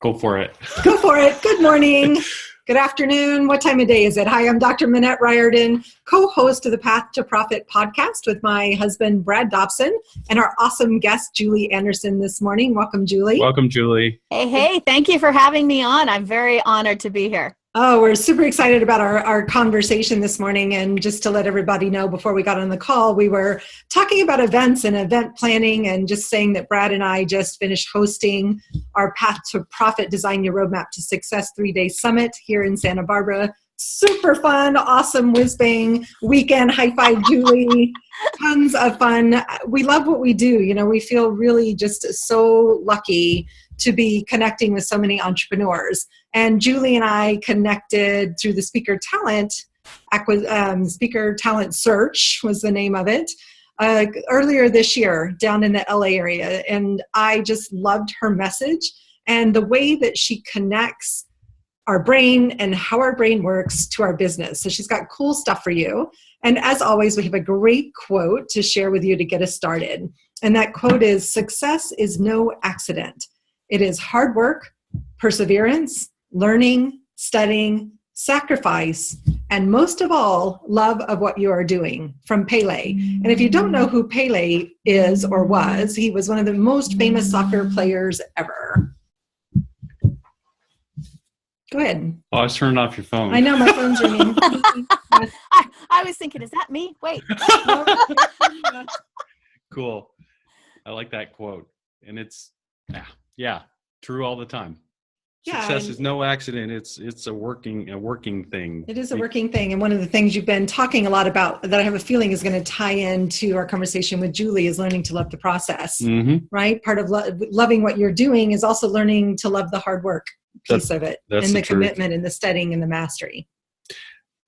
Go for it. Go for it. Good morning. Good afternoon. What time of day is it? Hi, I'm Dr. Minette Riordan, co-host of the Path to Profit podcast with my husband, Brad Dobson, and our awesome guest, Julie Anderson, this morning. Welcome, Julie. Welcome, Julie. Hey, thank you for having me on. I'm very honored to be here. Oh, we're super excited about our conversation this morning. And just to let everybody know, before we got on the call, we were talking about events and event planning and just saying that Brad and I just finished hosting our Path to Profit Design Your Roadmap to Success 3-day summit here in Santa Barbara. Super fun, awesome whiz-bang weekend. High five, Julie. Tons of fun. We love what we do. You know, we feel really just so lucky to be connecting with so many entrepreneurs. And Julie and I connected through the Speaker Talent Search was the name of it, earlier this year down in the LA area. And I just loved her message and the way that she connects our brain and how our brain works to our business. So she's got cool stuff for you. And as always, we have a great quote to share with you to get us started. And that quote is, "Success is no accident. It is hard work, perseverance, learning, studying, sacrifice, and most of all, love of what you are doing," from Pele. And if you don't know who Pele is or was, he was one of the most famous soccer players ever. Go ahead. Oh, I was turning off your phone. I know, my phone's ringing. I was thinking, is that me? Wait. Cool. I like that quote. And it's, yeah, true all the time. Yeah, Success is no accident. It's a working thing. It is a working thing. And one of the things you've been talking a lot about that I have a feeling is going to tie into our conversation with Julie is learning to love the process, right? Part of loving what you're doing is also learning to love the hard work piece of it, and the commitment and the studying and the mastery.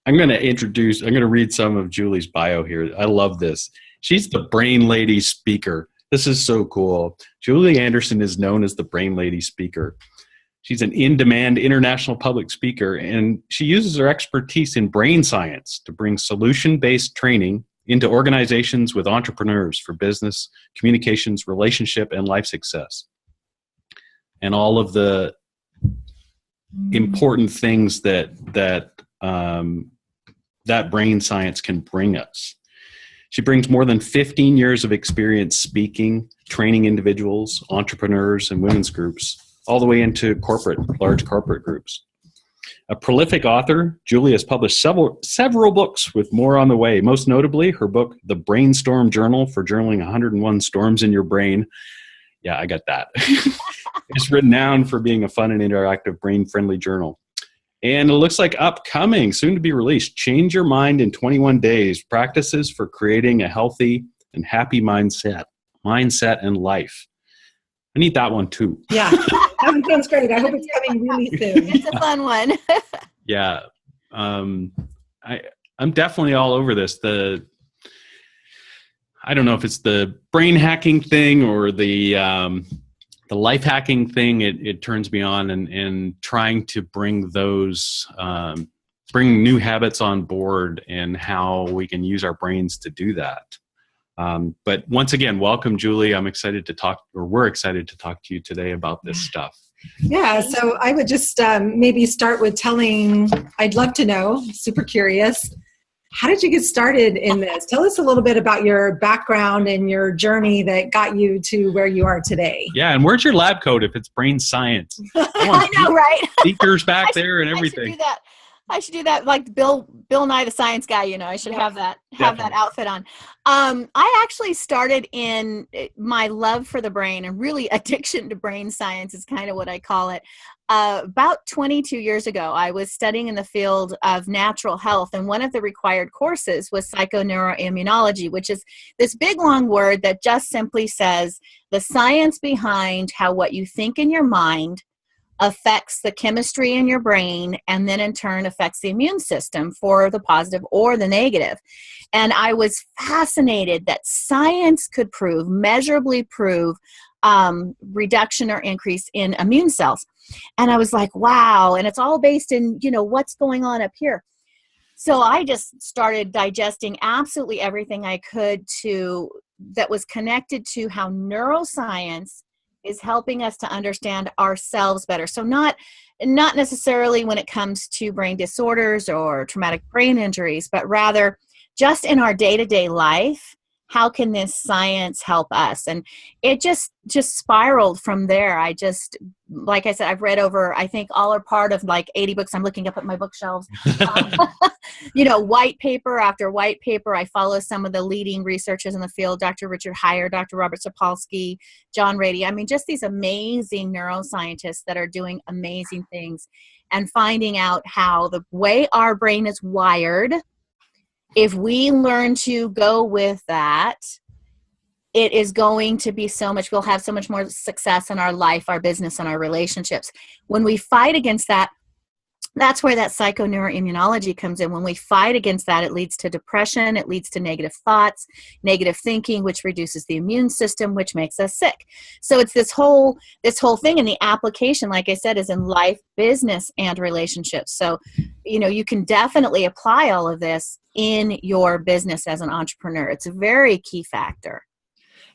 I'm going to read some of Julie's bio here. I love this. She's the Brain Lady Speaker. This is so cool. Julie Anderson is known as the Brain Lady Speaker. She's an in-demand international public speaker, and she uses her expertise in brain science to bring solution-based training into organizations with entrepreneurs for business, communications, relationship, and life success. And all of the important things that brain science can bring us. She brings more than 15 years of experience speaking, training individuals, entrepreneurs, and women's groups, all the way into large corporate groups. A prolific author, Julie has published several books with more on the way, most notably her book, The Brainstorm Journal for Journaling 101 Storms in Your Brain. Yeah, I got that. It's renowned for being a fun and interactive brain-friendly journal. And it looks like upcoming, soon to be released, Change Your Mind in 21 Days, Practices for Creating a Healthy and Happy Mindset and Life. I need that one too. Yeah, that one sounds great. I hope it's coming really soon. It's a fun one. Yeah. I'm definitely all over this. I don't know if it's the brain hacking thing or the life hacking thing. It turns me on and trying to bring new habits on board and how we can use our brains to do that. But once again, welcome, Julie. We're excited to talk to you today about this stuff. Yeah, so I would just maybe start with I'd love to know, super curious, how did you get started in this? Tell us a little bit about your background and your journey that got you to where you are today. Yeah, and where's your lab coat if it's brain science? I know, right? Speakers back there and everything. I should do that like Bill Nye the Science Guy, you know. I should have that outfit on. I actually started in my love for the brain and really addiction to brain science is kind of what I call it. About 22 years ago, I was studying in the field of natural health, and one of the required courses was psychoneuroimmunology, which is this big long word that just simply says the science behind how what you think in your mind affects the chemistry in your brain and then in turn affects the immune system for the positive or the negative. And I was fascinated that science could measurably prove reduction or increase in immune cells. And I was like, wow. And it's all based in, what's going on up here. So I just started digesting absolutely everything I could that was connected to how neuroscience is helping us to understand ourselves better. So not necessarily when it comes to brain disorders or traumatic brain injuries, but rather just in our day-to-day life. How can this science help us? And it just spiraled from there. Like I said, I've read over, I think all are part of like 80 books. I'm looking up at my bookshelves. White paper after white paper. I follow some of the leading researchers in the field, Dr. Richard Heyer, Dr. Robert Sapolsky, John Rady. I mean, just these amazing neuroscientists that are doing amazing things and finding out how the way our brain is wired, if we learn to go with that, it is going to be we'll have so much more success in our life, our business, and our relationships. When we fight against that, that's where that psychoneuroimmunology comes in. When we fight against that, it leads to depression, it leads to negative thoughts, negative thinking, which reduces the immune system, which makes us sick. So it's this whole thing, and the application, like I said, is in life, business, and relationships. So, you can definitely apply all of this in your business as an entrepreneur. It's a very key factor.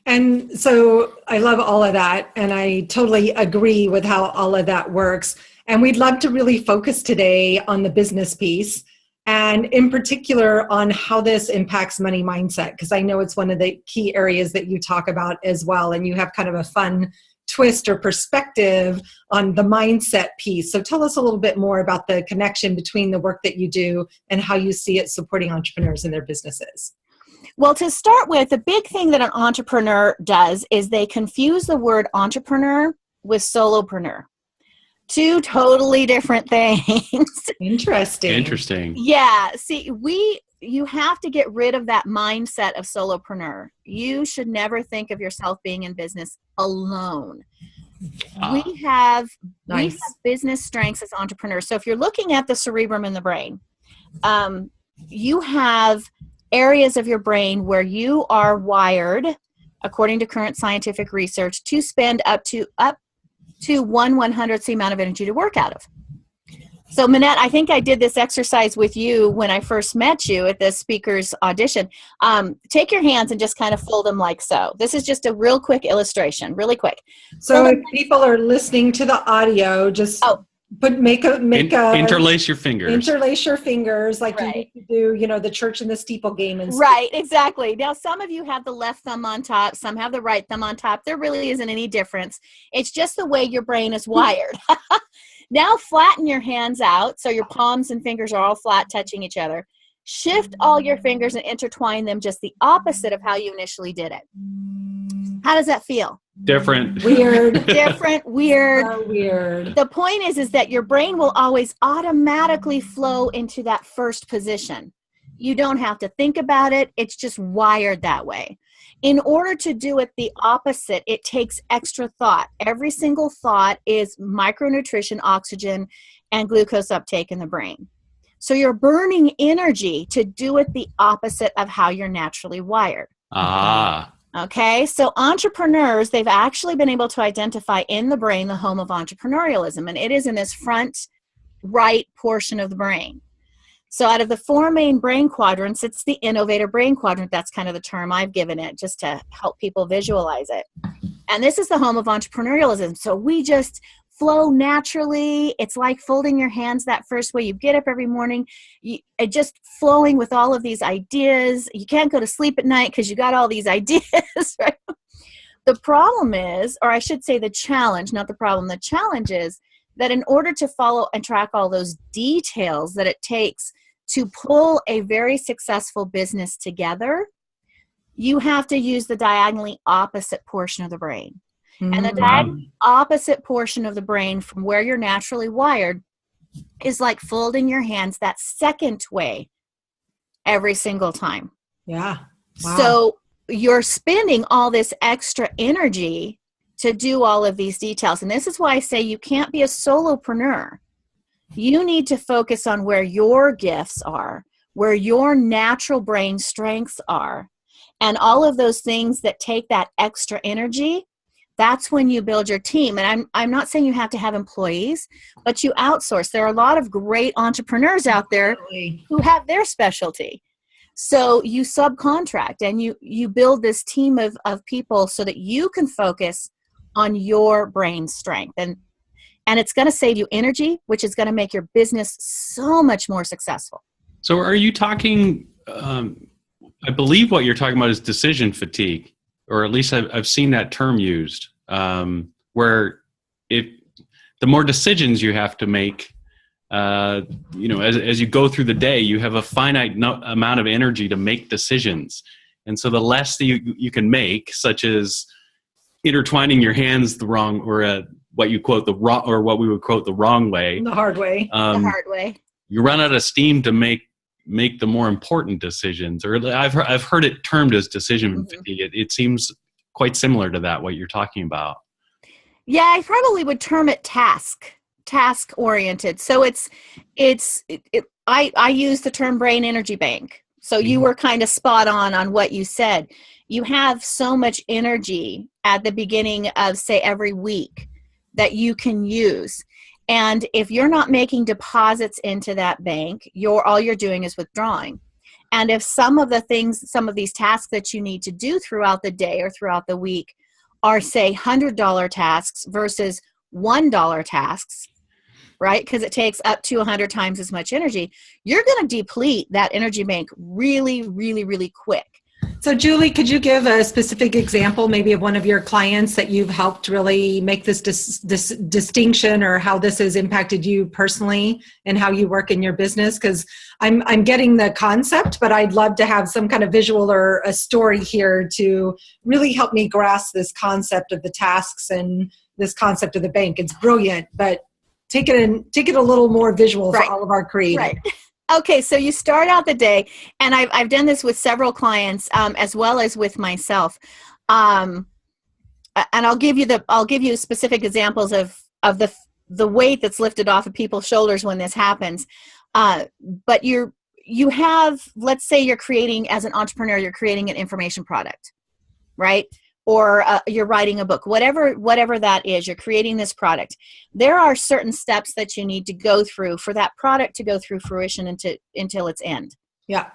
And so I love all of that, and I totally agree with how all of that works. And we'd love to really focus today on the business piece, and in particular on how this impacts money mindset, because I know it's one of the key areas that you talk about as well, and you have kind of a fun twist or perspective on the mindset piece. So tell us a little bit more about the connection between the work that you do and how you see it supporting entrepreneurs in their businesses. Well, to start with, the big thing that an entrepreneur does is they confuse the word entrepreneur with solopreneur. Two totally different things. Interesting. Yeah. See, you have to get rid of that mindset of solopreneur. You should never think of yourself being in business alone. We have business strengths as entrepreneurs. So if you're looking at the cerebrum in the brain, you have areas of your brain where you are wired, according to current scientific research, to spend up to 1/100th the amount of energy to work out of. So Manette, I think I did this exercise with you when I first met you at the speaker's audition. Take your hands and just kind of fold them like so. This is just a real quick illustration, really quick. So if people are listening to the audio, just interlace your fingers. Interlace your fingers like right. You used to do, the church and the steeple game. And right, exactly. Now, some of you have the left thumb on top. Some have the right thumb on top. There really isn't any difference. It's just the way your brain is wired. Now, flatten your hands out so your palms and fingers are all flat, touching each other. Shift all your fingers and intertwine them just the opposite of how you initially did it. How does that feel? Different. Weird. Different. Weird. So weird. The point is that your brain will always automatically flow into that first position. You don't have to think about it. It's just wired that way. In order to do it the opposite, it takes extra thought. Every single thought is micronutrition, oxygen, and glucose uptake in the brain. So you're burning energy to do it the opposite of how you're naturally wired. Okay, so entrepreneurs, they've actually been able to identify in the brain the home of entrepreneurialism, and it is in this front right portion of the brain. So out of the 4 main brain quadrants, it's the innovator brain quadrant. That's kind of the term I've given it just to help people visualize it. And this is the home of entrepreneurialism. So we just flow naturally. It's like folding your hands that first way. You get up every morning, just flowing with all of these ideas. You can't go to sleep at night because you got all these ideas, right? The problem is, or I should say the challenge, not the problem. The challenge is that in order to follow and track all those details that it takes to pull a very successful business together, you have to use the diagonally opposite portion of the brain. And the diagonally opposite portion of the brain from where you're naturally wired is like folding your hands that second way every single time. Yeah. Wow. So you're spending all this extra energy to do all of these details. And this is why I say you can't be a solopreneur. You need to focus on where your gifts are, where your natural brain strengths are, and all of those things that take that extra energy. That's when you build your team. And I'm not saying you have to have employees, but you outsource. There are a lot of great entrepreneurs out there who have their specialty. So you subcontract and you build this team of people so that you can focus on your brain strength. And it's going to save you energy, which is going to make your business so much more successful. So are you talking, I believe what you're talking about is decision fatigue, or at least I've seen that term used, where the more decisions you have to make, as you go through the day, you have a finite amount of energy to make decisions. And so the less that you can make, such as intertwining your hands the wrong, or what you quote the wrong, or what we would quote the wrong way, the hard way, you run out of steam to make the more important decisions. Or I've heard it termed as decision fatigue. It seems quite similar to that, what you're talking about. Yeah, I probably would term it task oriented. So I use the term brain energy bank. So you were kind of spot on what you said. You have so much energy at the beginning of, say, every week that you can use. And if you're not making deposits into that bank, all you're doing is withdrawing. And if some of these tasks that you need to do throughout the day or throughout the week are, say, $100 tasks versus $1 tasks, right? Because it takes up to 100 times as much energy, you're going to deplete that energy bank really, really, really quick. So Julie, could you give a specific example maybe of one of your clients that you've helped really make this distinction, or how this has impacted you personally and how you work in your business? Because I'm getting the concept, but I'd love to have some kind of visual or a story here to really help me grasp this concept of the tasks and this concept of the bank. It's brilliant, but take it a little more visual for all of our creative. Right. Okay, so you start out the day, and I've done this with several clients as well as with myself, and I'll give you specific examples of the weight that's lifted off of people's shoulders when this happens. But you have, let's say you're creating, as an entrepreneur, you're creating an information product, right? Or you're writing a book, whatever that is, you're creating this product. There are certain steps that you need to go through for that product to go through fruition until its end. Yeah.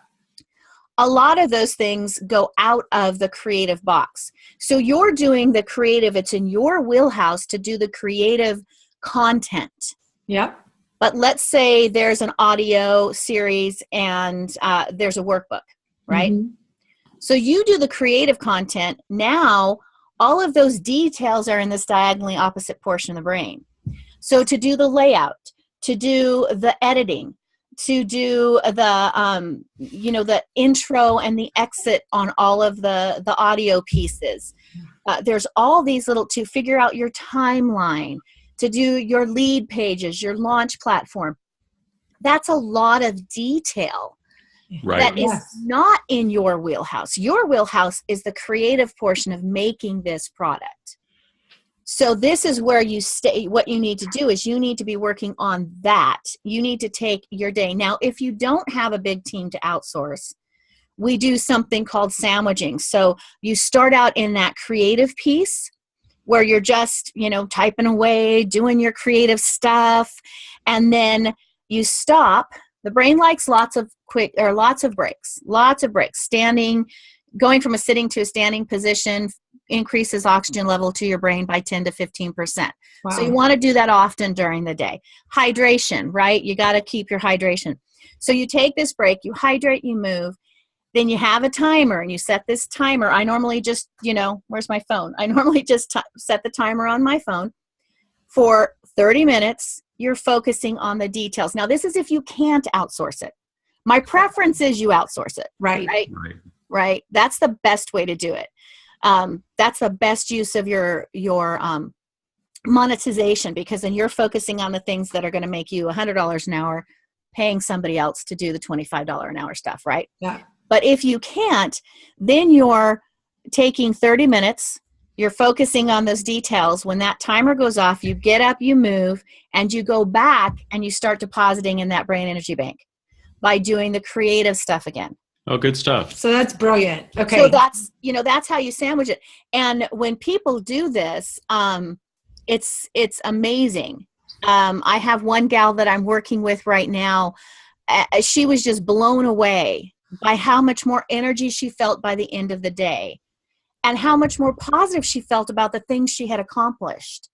A lot of those things go out of the creative box. So you're doing the creative, it's in your wheelhouse to do the creative content. Yeah. But let's say there's an audio series and there's a workbook, right? Mm-hmm. So you do the creative content. Now, all of those details are in this diagonally opposite portion of the brain. So to do the layout, to do the editing, to do the, the intro and the exit on all of the audio pieces. There's all these to figure out your timeline, to do your lead pages, your launch platform. That's a lot of detail. Right. That is not in your wheelhouse. Your wheelhouse is the creative portion of making this product. So this is where you stay. What you need to do is you need to be working on that. You need to take your day. Now, if you don't have a big team to outsource, we do something called sandwiching. So you start out in that creative piece where you're just, typing away, doing your creative stuff, and then you stop. The brain likes lots of breaks. Standing, going from a sitting to a standing position increases oxygen level to your brain by 10 to 15%. Wow. So you want to do that often during the day. Hydration, right? You got to keep your hydration. So you take this break, you hydrate, you move, then you have a timer and you set this timer. I normally just, where's my phone? I normally just set the timer on my phone for 30 minutes. You're focusing on the details. Now, this is if you can't outsource it. My preference is you outsource it. Right. That's the best way to do it. That's the best use of your monetization, because then you're focusing on the things that are going to make you $100 an hour, paying somebody else to do the $25 an hour stuff, right? Yeah. But if you can't, then you're taking 30 minutes. You're focusing on those details. When that timer goes off, you get up, you move, and you go back and you start depositing in that brain energy bank by doing the creative stuff again. Oh, good stuff. So that's brilliant. Okay. So that's how you sandwich it. And when people do this, it's amazing. I have one gal that I'm working with right now. She was just blown away by how much more energy she felt by the end of the day. and how much more positive she felt about the things she had accomplished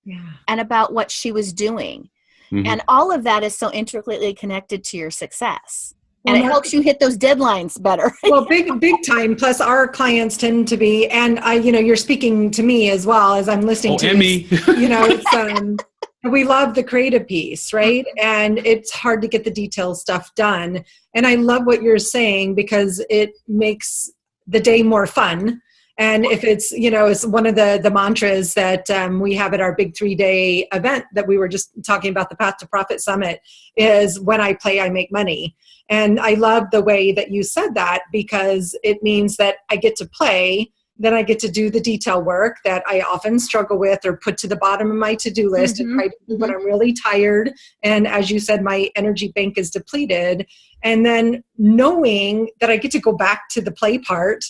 and about what she was doing. And all of that is so intricately connected to your success. And it helps you hit those deadlines better. Well, big time. Plus our clients tend to be, and you're speaking to me as well as I'm listening to me. It's, we love the creative piece, right? And it's hard to get the detail stuff done. And I love what you're saying because it makes the day more fun. And if it's, it's one of the mantras that we have at our big 3-day event that we were just talking about, the Path to Profit Summit, is when I play, I make money. And I love the way that you said that because it means that I get to play, then I get to do the detail work that I often struggle with or put to the bottom of my to-do list and try to do when I'm really tired. And as you said, my energy bank is depleted. And then knowing that I get to go back to the play part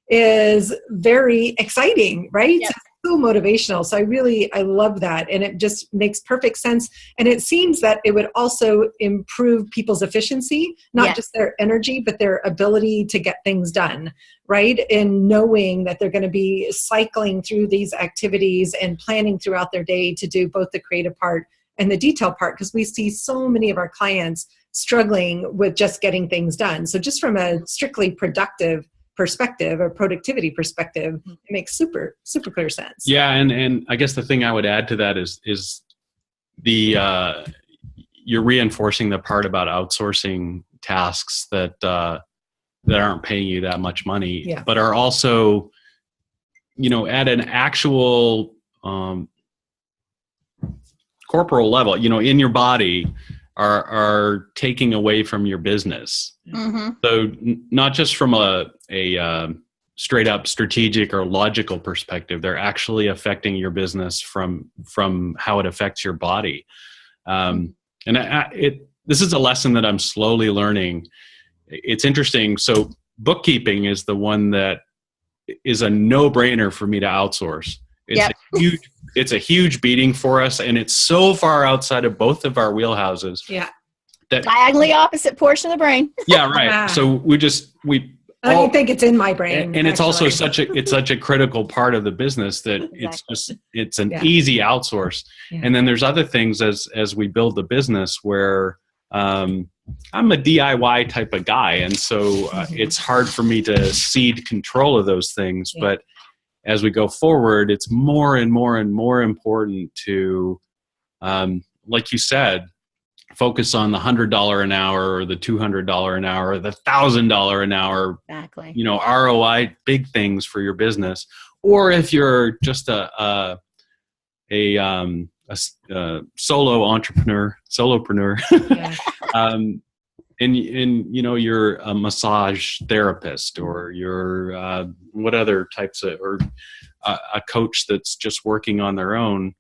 is very exciting, right? Yes. So motivational. So I love that. And it just makes perfect sense. And it seems that it would also improve people's efficiency, not just their energy, but their ability to get things done, right? And knowing that they're going to be cycling through these activities and planning throughout their day to do both the creative part and the detail part, because we see so many of our clients struggling with just getting things done. So just from a strictly productive perspective or productivity perspective, it makes super clear sense. Yeah, and I guess the thing I would add to that is the you're reinforcing the part about outsourcing tasks that aren't paying you that much money, but are also, at an actual corporal level, in your body, are taking away from your business. So not just from a straight up strategic or logical perspective, they're actually affecting your business from how it affects your body. And this is a lesson that I'm slowly learning. It's interesting. So bookkeeping is the one that is a no-brainer for me to outsource. It's a huge beating for us, and it's so far outside of both of our wheelhouses. That diagonally opposite portion of the brain. Right. So I don't think it's in my brain. And it's also such a critical part of the business that it's an easy outsource. And then there's other things as we build the business where I'm a DIY type of guy, and so it's hard for me to cede control of those things. But as we go forward, it's more and more and more important to, like you said, focus on the $100 an hour or the $200 an hour or the $1,000 an hour, ROI, big things for your business. Or if you're just a solo entrepreneur, and you're a massage therapist, or you're what other types of, or a coach that's just working on their own.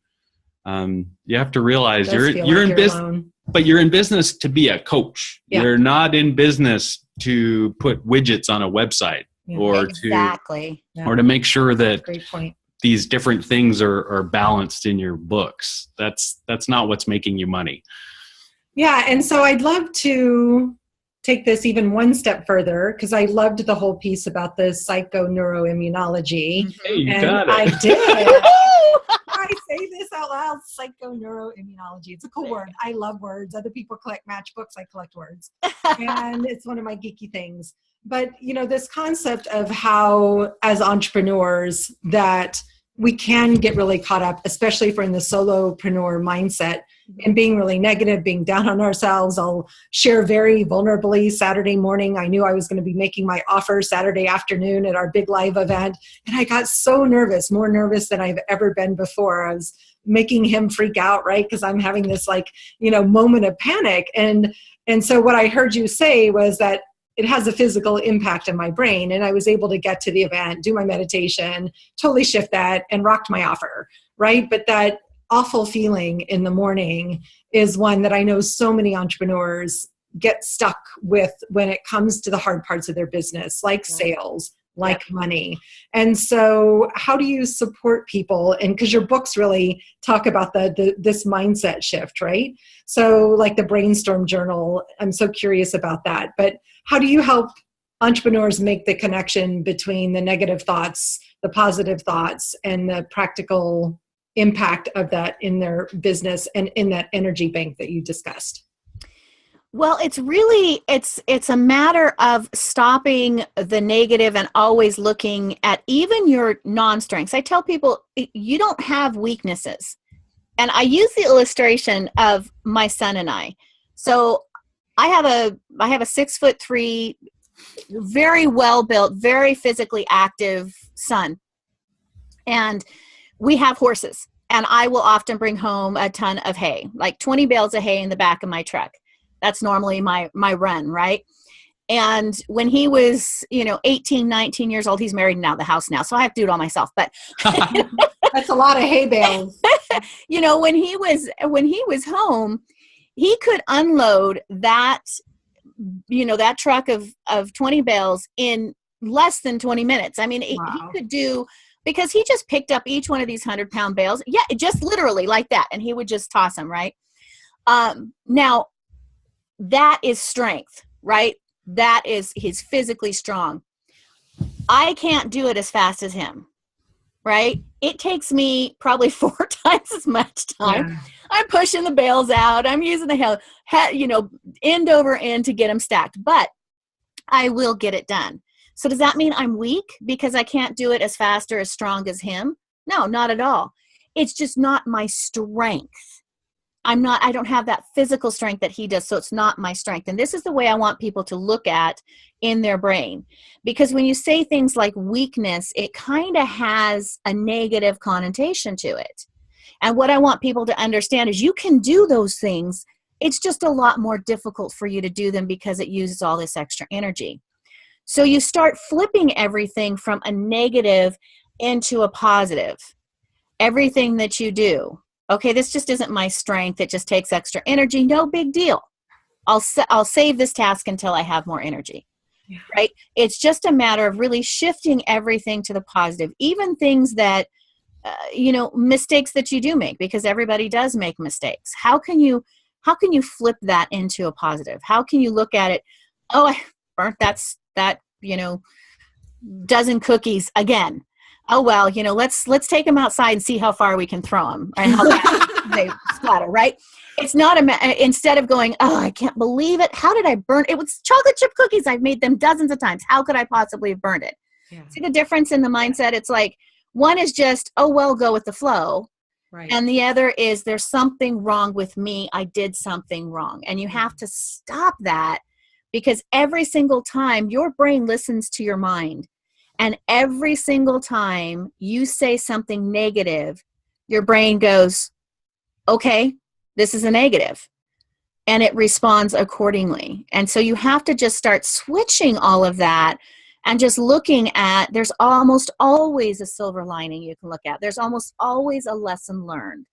You have to realize you're in business, but you're in business to be a coach. You're not in business to put widgets on a website or to make sure that these different things are balanced in your books. That's not what's making you money. Yeah. And so I'd love to take this even one step further, because I loved the whole piece about the psychoneuroimmunology. Hey, you got it. I did. I say this out loud, psychoneuroimmunology. It's a cool word. I love words. Other people collect matchbooks. I collect words. And it's one of my geeky things. But, this concept of how, as entrepreneurs, that we can get really caught up, especially if we're in the solopreneur mindset, and being really negative, being down on ourselves. I'll share very vulnerably, Saturday morning, I knew I was going to be making my offer Saturday afternoon at our big live event. And I got so nervous, more nervous than I've ever been before. I was making him freak out, right? Because I'm having this moment of panic. And so what I heard you say was that it has a physical impact on my brain. And I was able to get to the event, do my meditation, totally shift that, and rocked my offer, right? But that awful feeling in the morning is one that I know so many entrepreneurs get stuck with when it comes to the hard parts of their business, like sales, like money. And so how do you support people? And because your books really talk about this mindset shift, right? So like the Brainstorm Journal, I'm so curious about that. But how do you help entrepreneurs make the connection between the negative thoughts the positive thoughts and the practical impact of that in their business and in that energy bank that you discussed? Well, it's really, it's a matter of stopping the negative and always looking at even your non-strengths. I tell people, you don't have weaknesses. And I use the illustration of my son and I. So I have a 6'3", very well built, very physically active son. And we have horses. And I will often bring home a ton of hay, like 20 bales of hay in the back of my truck. That's normally my run, right? And when he was, 18, 19 years old, he's married and out of the house now, so I have to do it all myself. But that's a lot of hay bales. When he was home, he could unload that, that truck of 20 bales in less than 20 minutes. I mean, wow. He could do, because he just picked up each one of these 100-pound bales. Yeah, just literally like that. And he would just toss them, right? Now, that is strength, right? That is, he's physically strong. I can't do it as fast as him, right? It takes me probably 4 times as much time. Yeah. I'm pushing the bales out. I'm using the end over end to get them stacked, but I will get it done. So does that mean I'm weak because I can't do it as fast or as strong as him? No, not at all. It's just not my strength. I don't have that physical strength that he does, so it's not my strength. And this is the way I want people to look at in their brain. Because when you say things like weakness, it kind of has a negative connotation to it. And what I want people to understand is you can do those things. It's just a lot more difficult for you to do them because it uses all this extra energy. So you start flipping everything from a negative into a positive. Everything that you do. Okay, this just isn't my strength. It just takes extra energy. No big deal. I'll save this task until I have more energy, right? It's just a matter of really shifting everything to the positive, even things that, mistakes that you do make, because everybody does make mistakes. How can you flip that into a positive? How can you look at it? Oh, I burnt that dozen cookies again. Oh, well, let's take them outside and see how far we can throw them and how fast they splatter, right? It's not instead of going, oh, I can't believe it. How did I burn? It was chocolate chip cookies. I've made them dozens of times. How could I possibly have burned it? Yeah. See the difference in the mindset? It's like one is just, oh, well, go with the flow. Right. And the other is there's something wrong with me. I did something wrong. And you have to stop that, because every single time your brain listens to your mind. And every single time you say something negative, your brain goes, okay, this is a negative. And it responds accordingly. And so you have to just start switching all of that and just looking at, there's almost always a silver lining you can look at. There's almost always a lesson learned.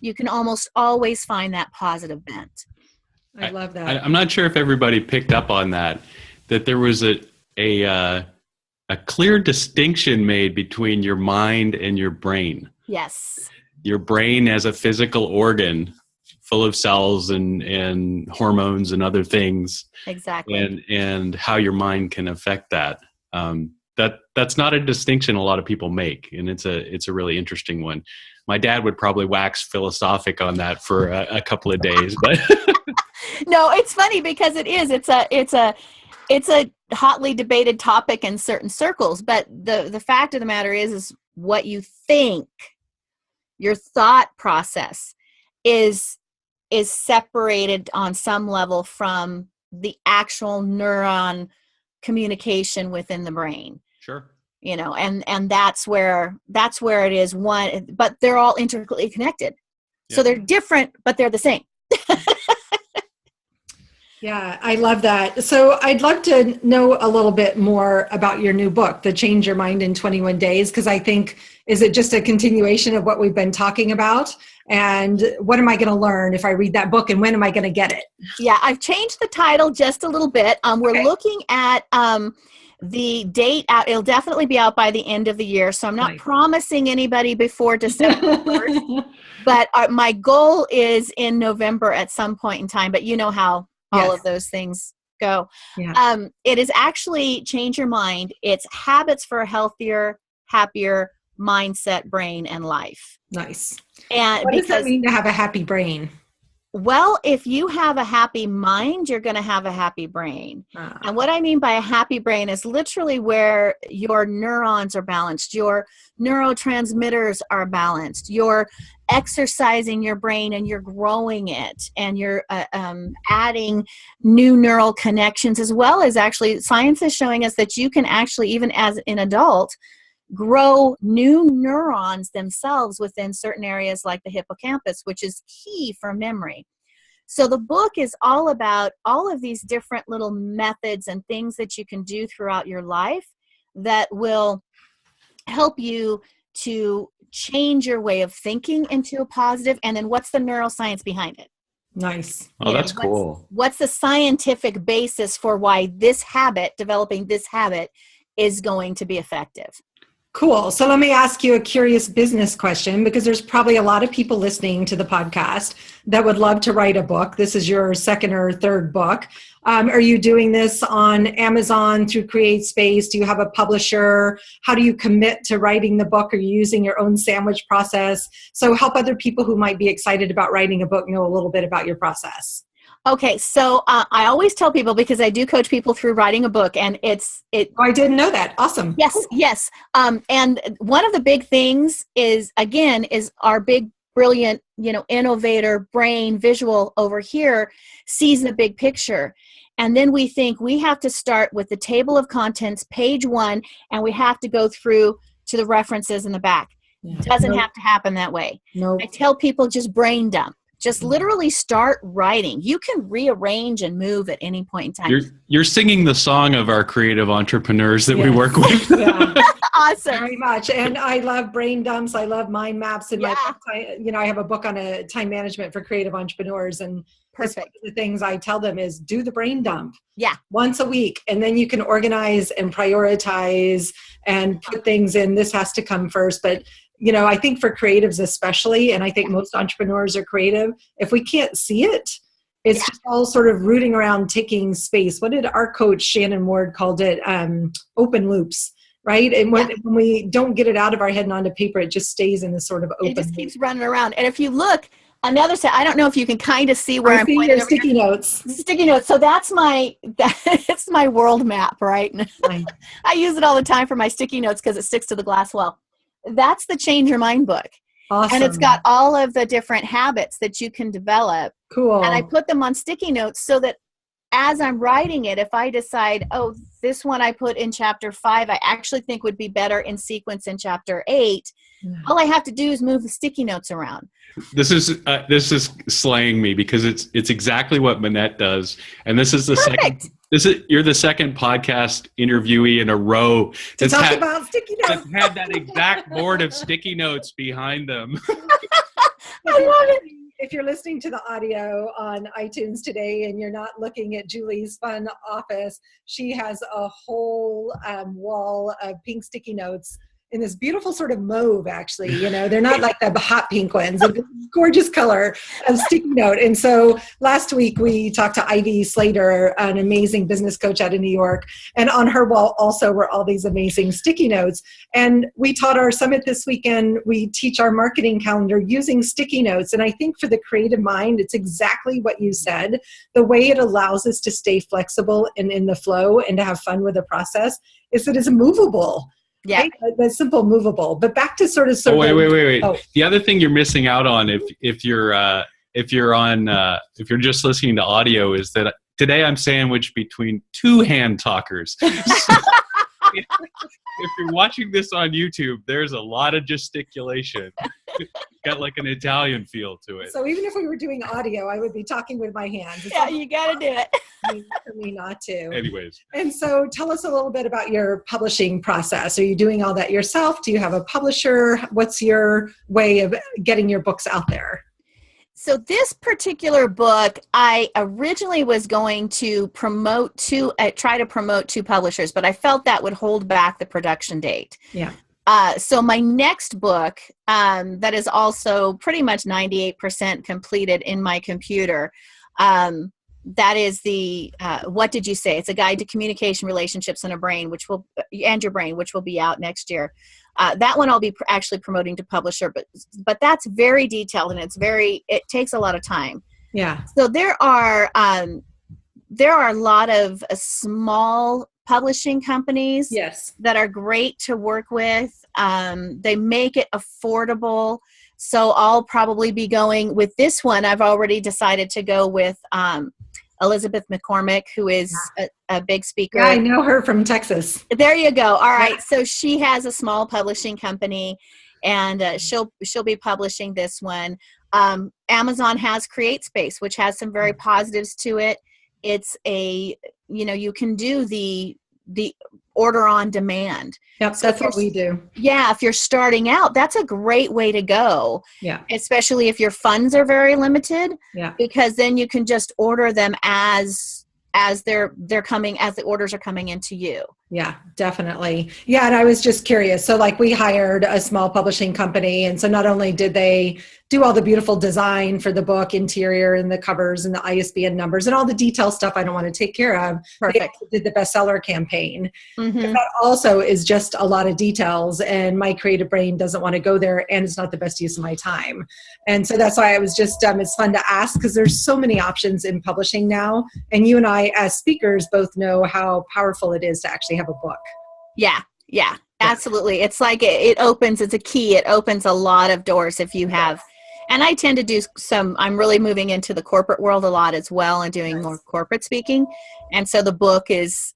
You can almost always find that positive bent. I love that. I'm not sure if everybody picked up on that there was a clear distinction made between your mind and your brain. Yes. Your brain as a physical organ full of cells and hormones and other things. Exactly. And how your mind can affect that. That's not a distinction a lot of people make. And it's a really interesting one. My dad would probably wax philosophic on that for a couple of days, but no, it's funny because it is. It's a hotly debated topic in certain circles, but the fact of the matter is what you think, your thought process is separated on some level from the actual neuron communication within the brain. Sure. And that's where it is one, but they're all intricately connected. Yeah. So they're different, but they're the same. Yeah, I love that. So I'd love to know a little bit more about your new book, The Change Your Mind in 21 Days, because I think, is it just a continuation of what we've been talking about? And what am I going to learn if I read that book, and when am I going to get it? Yeah, I've changed the title just a little bit. We're looking at the date out. It'll definitely be out by the end of the year, so I'm not promising anybody before December 1st, but my goal is in November at some point in time, but you know how all of those things go. Yeah. It is actually Change Your Mind. It's habits for a healthier, happier mindset, brain, and life. Nice. And what does that mean to have a happy brain? Well, if you have a happy mind, you're going to have a happy brain. And what I mean by a happy brain is literally where your neurons are balanced, your neurotransmitters are balanced, you're exercising your brain and you're growing it, and you're adding new neural connections, as well as actually science is showing us that you can actually, even as an adult, grow new neurons themselves within certain areas like the hippocampus, which is key for memory. So the book is all about all of these different little methods and things that you can do throughout your life that will help you to change your way of thinking into a positive. And then what's the neuroscience behind it? Nice. Oh, that's cool. What's the scientific basis for why this habit, developing this habit, is going to be effective? Cool. So let me ask you a curious business question, because there's probably a lot of people listening to the podcast that would love to write a book. This is your second or third book. Are you doing this on Amazon through CreateSpace? Do you have a publisher? How do you commit to writing the book? Are you using your own sandwich process? So help other people who might be excited about writing a book know a little bit about your process. Okay, so I always tell people, because I do coach people through writing a book, and Oh, I didn't know that. Awesome. Yes, yes. And one of the big things is our big, brilliant, innovator brain visual over here sees the big picture. And then we think we have to start with the table of contents, page 1, and we have to go through to the references in the back. Yeah. Doesn't have to happen that way. No. I tell people just brain dump. Just literally start writing. You can rearrange and move at any point in time. You're singing the song of our creative entrepreneurs that we work with. Yeah. Awesome. Very much. And I love brain dumps. I love mind maps. And I have a book on time management for creative entrepreneurs. And perfect. The things I tell them is do the brain dump. Yeah. Once a week. And then you can organize and prioritize and put things in. This has to come first. But I think for creatives especially, and I think most entrepreneurs are creative, if we can't see it, it's just all sort of rooting around taking space. What did our coach Shannon Ward called it? Open loops, right? And when we don't get it out of our head and onto paper, it just stays in this sort of open loop. It just loop. keeps running around. And if you look, another set, I don't know if you can kind of see where I'm pointing. Sticky notes. Sticky notes. So that's it's my world map, right? Right. I use it all the time for my sticky notes because it sticks to the glass well. That's the Change Your Mind book. Awesome. And it's got all of the different habits that you can develop. Cool. And I put them on sticky notes so that as I'm writing it, if I decide, this one I put in chapter 5, I actually think would be better in sequence in chapter 8. All I have to do is move the sticky notes around. This is slaying me, because it's exactly what Manette does, and this is the second. You're the second podcast interviewee in a row to talk about sticky notes. That's had that exact board of sticky notes behind them. I love it. If you're listening to the audio on iTunes today and you're not looking at Julie's fun office, she has a whole wall of pink sticky notes in this beautiful sort of mauve, actually. They're not like the hot pink ones. It's a gorgeous color of sticky note. And so last week we talked to Ivy Slater, an amazing business coach out of New York. And on her wall also were all these amazing sticky notes. And we taught our summit this weekend. We teach our marketing calendar using sticky notes. And I think for the creative mind, it's exactly what you said. The way it allows us to stay flexible and in the flow and to have fun with the process is that it's movable. Yeah, right? That's simple, movable. But back to sort of. Wait. Oh. The other thing you're missing out on if you're just listening to audio is that today I'm sandwiched between two hand talkers. If you're watching this on YouTube, there's a lot of gesticulation. Got like an Italian feel to it. So even if we were doing audio, I would be talking with my hands. Yeah, you got to do it. For me not to. Anyways. And so tell us a little bit about your publishing process. Are you doing all that yourself? Do you have a publisher? What's your way of getting your books out there? So this particular book, I originally was going to try to promote two publishers, but I felt that would hold back the production date. Yeah. So my next book, that is also pretty much 98% completed in my computer, that is the What Did You Say? It's a guide to communication, relationships, and your brain, which will be out next year. That one I'll be actually promoting to publisher, but that's very detailed and it takes a lot of time. Yeah. So there are a lot of small publishing companies Yes. that are great to work with. They make it affordable. So I'll probably be going with this one. I've already decided to go with Elizabeth McCormick, who is a big speaker. Yeah, I know her from Texas. There you go. All right. Yeah. So she has a small publishing company, and she'll be publishing this one. Amazon has CreateSpace, which has some very positives to it. It's you can do the order on demand. Yep, so that's what we do. Yeah, if you're starting out, that's a great way to go. Yeah. Especially if your funds are very limited. Yeah. Because then you can just order them as they're coming, as the orders are coming into you. Yeah, definitely. Yeah, and I was just curious. So like we hired a small publishing company, and so not only did they do all the beautiful design for the book, interior and the covers and the ISBN numbers and all the detail stuff I don't want to take care of. Perfect. They did the bestseller campaign. Mm-hmm. But that also is just a lot of details, and my creative brain doesn't want to go there, and it's not the best use of my time. And so that's why I was just, it's fun to ask, because there's so many options in publishing now. And you and I, as speakers, both know how powerful it is to actually have a book. Yeah, absolutely. It's like it's a key. It opens a lot of doors if you have. And I tend to do I'm really moving into the corporate world a lot as well and doing more corporate speaking. And so the book is,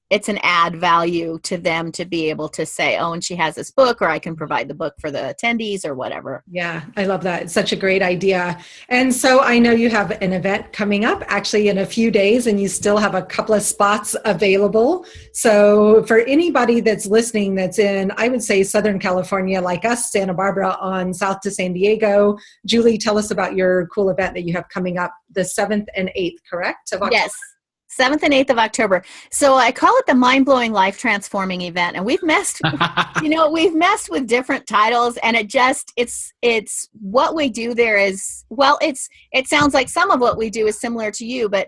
it's an add value to them to be able to say, oh, and she has this book, or I can provide the book for the attendees or whatever. Yeah, I love that. It's such a great idea. And so I know you have an event coming up actually in a few days, and you still have a couple of spots available. So for anybody that's listening that's in, I would say, Southern California, like us, Santa Barbara on south to San Diego, Julie, tell us about your cool event that you have coming up the 7th and 8th, correct? Yes. 7th and 8th of October. So I call it the Mind-Blowing Life Transforming Event. And we've messed with different titles, and it's what we do there is, well, it sounds like some of what we do is similar to you, but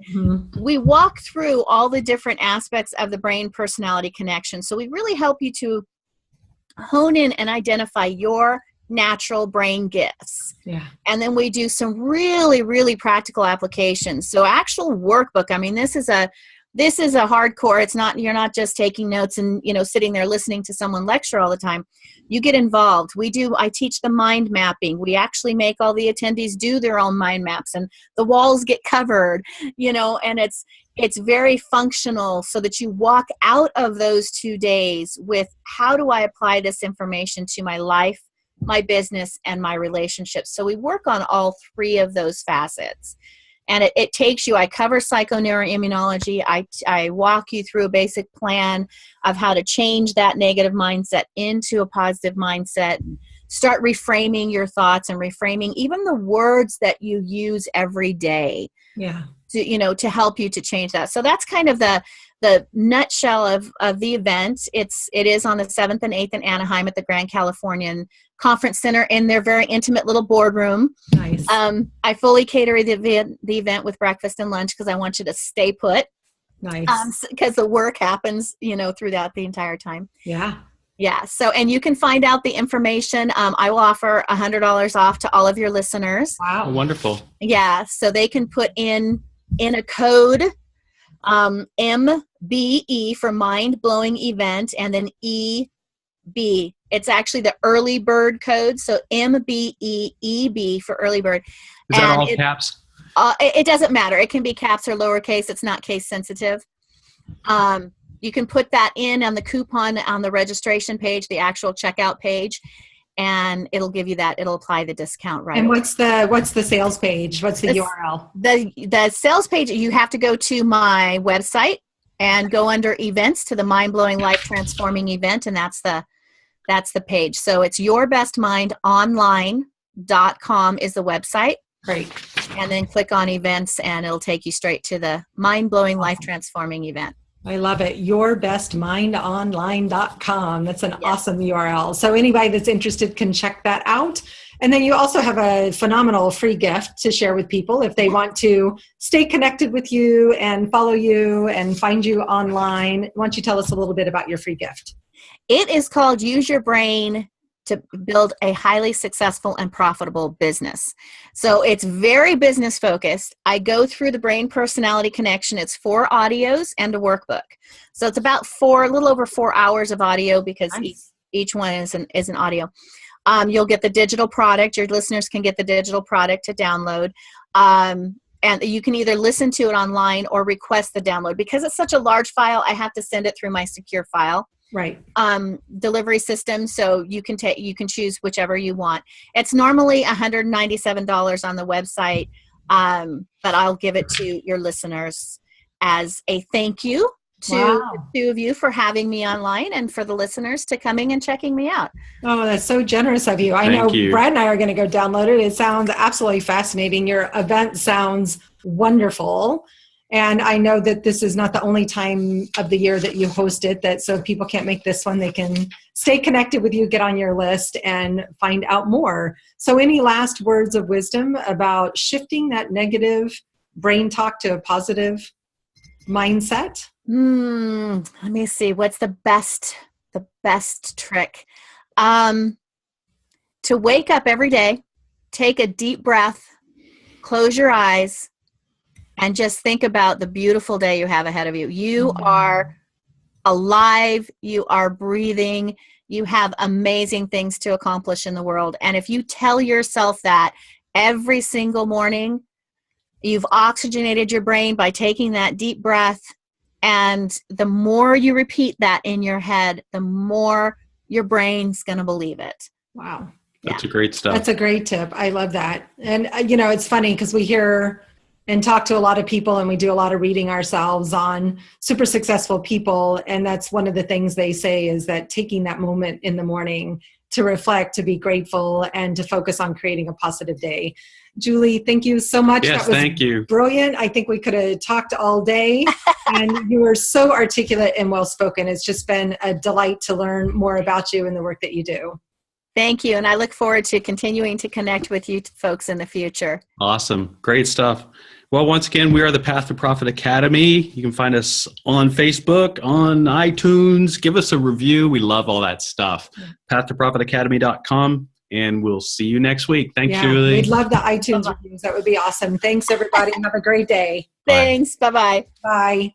we walk through all the different aspects of the brain personality connection. So we really help you to hone in and identify your natural brain gifts. Yeah. And then we do some really, really practical applications. So actual workbook. I mean, this is a hardcore. It's not, you're not just taking notes and, sitting there listening to someone lecture all the time. You get involved. I teach the mind mapping. We actually make all the attendees do their own mind maps, and the walls get covered, and it's very functional, so that you walk out of those 2 days with, how do I apply this information to my life, my business, and my relationships? So we work on all 3 of those facets. And it takes you, I cover psychoneuroimmunology. I walk you through a basic plan of how to change that negative mindset into a positive mindset. Start reframing your thoughts and reframing even the words that you use every day. Yeah. To help you to change that. So that's kind of the nutshell of the event. It is on the 7th and 8th in Anaheim at the Grand Californian Conference Center in their very intimate little boardroom. Nice. I fully cater the event with breakfast and lunch, because I want you to stay put. Nice. Because the work happens, throughout the entire time. Yeah. Yeah. So, and you can find out the information. I will offer $100 off to all of your listeners. Wow. Oh, wonderful. Yeah. So they can put in a code, MBE for Mind Blowing Event, and then EB. It's actually the early bird code. So MBEEB for early bird. Is that all caps? It doesn't matter. It can be caps or lowercase. It's not case sensitive. You can put that in on the coupon on the registration page, the actual checkout page, and it'll give you that. It'll apply the discount right. And what's the sales page? What's the URL? The sales page, you have to go to my website and go under events to the Mind Blowing Life Transforming Event, and that's the page. So it's yourbestmindonline.com is the website. Great. And then click on events, and it'll take you straight to the Mind Blowing Life Transforming Event. I love it. Yourbestmindonline.com. That's an awesome URL. So anybody that's interested can check that out. And then you also have a phenomenal free gift to share with people if they want to stay connected with you and follow you and find you online. Why don't you tell us a little bit about your free gift? It is called Use Your Brain to Build a Highly Successful and Profitable Business. So it's very business focused. I go through the brain personality connection. It's 4 audios and a workbook. So it's about a little over 4 hours of audio, because Nice. each one is an audio. You'll get the digital product. Your listeners can get the digital product to download. And you can either listen to it online or request the download. Because it's such a large file, I have to send it through my secure file Right. delivery system. So you can choose whichever you want. It's normally $197 on the website, but I'll give it to your listeners as a thank you to the 2 of you for having me online, and for the listeners to coming and checking me out. Oh, that's so generous of you. I know Brad and I are going to go download it. It sounds absolutely fascinating. Your event sounds wonderful. And I know that this is not the only time of the year that you host it, so if people can't make this one, they can stay connected with you, get on your list, and find out more. So any last words of wisdom about shifting that negative brain talk to a positive mindset? Let me see. What's the best trick? To wake up every day, take a deep breath, close your eyes, and just think about the beautiful day you have ahead of you. You are alive. You are breathing. You have amazing things to accomplish in the world. And if you tell yourself that every single morning, you've oxygenated your brain by taking that deep breath. And the more you repeat that in your head, the more your brain's going to believe it. Wow. That's a great stuff. That's a great tip. I love that. And, it's funny because we hear and talk to a lot of people, and we do a lot of reading ourselves on super successful people. And that's one of the things they say, is that taking that moment in the morning to reflect, to be grateful, and to focus on creating a positive day. Julie, thank you so much. Yes, that was thank you. Brilliant. I think we could have talked all day, and you were so articulate and well-spoken. It's just been a delight to learn more about you and the work that you do. Thank you. And I look forward to continuing to connect with you folks in the future. Awesome. Great stuff. Well, once again, we are the Path to Profit Academy. You can find us on Facebook, on iTunes. Give us a review. We love all that stuff. PathToProfitAcademy.com. And we'll see you next week. Thanks, Julie. We'd love the iTunes reviews. That would be awesome. Thanks, everybody. Have a great day. Thanks. Bye-bye. Bye.